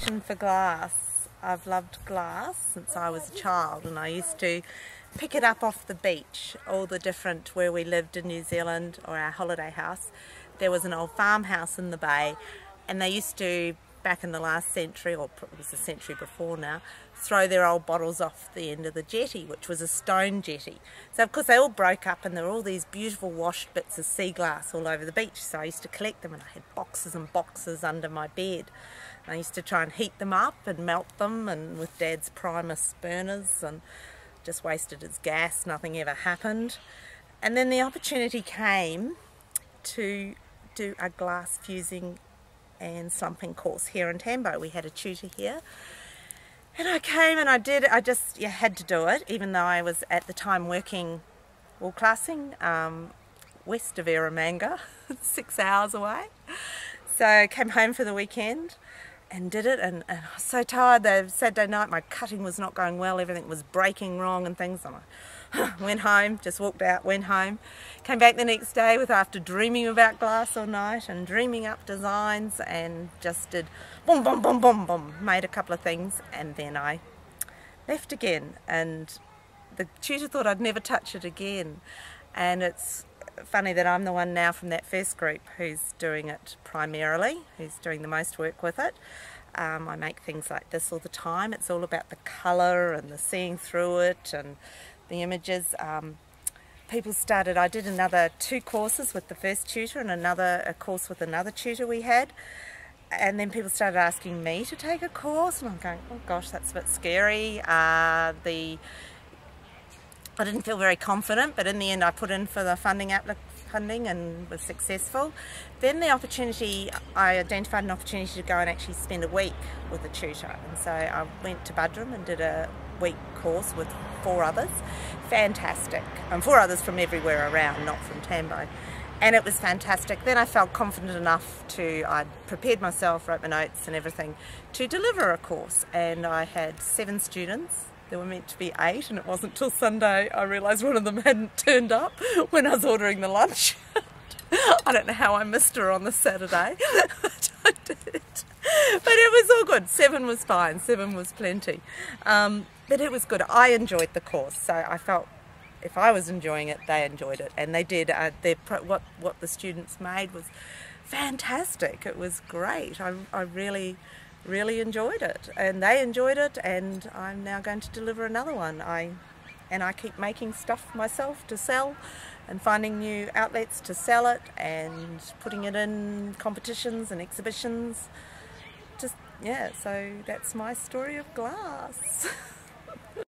passion for glass. I've loved glass since I was a child, and I used to pick it up off the beach, all the different, where we lived in New Zealand, or our holiday house. There was an old farmhouse in the bay, and they used to, back in the last century, or it was a century before now, throw their old bottles off the end of the jetty, which was a stone jetty. So of course they all broke up, and there were all these beautiful washed bits of sea glass all over the beach. So I used to collect them, and I had boxes and boxes under my bed. And I used to try and heat them up and melt them, and with Dad's Primus burners, and just wasted its gas, nothing ever happened. And then the opportunity came to do a glass fusing and slumping course here in Tambo. We had a tutor here, and I came and I did it. I just had to do it, even though I was at the time working wool classing west of Eromanga, 6 hours away. So I came home for the weekend and did it, and I was so tired. The Saturday night my cutting was not going well, everything was breaking wrong and things, and I went home, just walked out, went home, came back the next day after dreaming about glass all night and dreaming up designs, and just did boom, boom, boom, boom, boom, made a couple of things, and then I left again, and the tutor thought I'd never touch it again. And it's funny that I'm the one now from that first group who's doing it primarily, who's doing the most work with it. I make things like this all the time. It's all about the colour and the seeing through it and the images. People started, I did another 2 courses with the first tutor and a course with another tutor we had, and then people started asking me to take a course, and I'm going, oh gosh, that's a bit scary. I didn't feel very confident, but in the end I put in for the funding and was successful. Then I identified an opportunity to go and actually spend a week with a tutor, and so I went to Budrum and did a week course with 4 others. Fantastic. 4 others from everywhere around, not from Tambo. And it was fantastic. Then I felt confident enough I'd prepared myself, wrote my notes and everything, to deliver a course. And I had 7 students. There were meant to be 8, and it wasn't till Sunday I realised one of them hadn't turned up when I was ordering the lunch. I don't know how I missed her on the Saturday, but I did. But it was all good. 7 was fine, 7 was plenty. But it was good. I enjoyed the course, so I felt if I was enjoying it, they enjoyed it, and they did. What the students made was fantastic. It was great. I really enjoyed it, and they enjoyed it, and I'm now going to deliver another one. I keep making stuff myself to sell and finding new outlets to sell it and putting it in competitions and exhibitions. So that's my story of glass.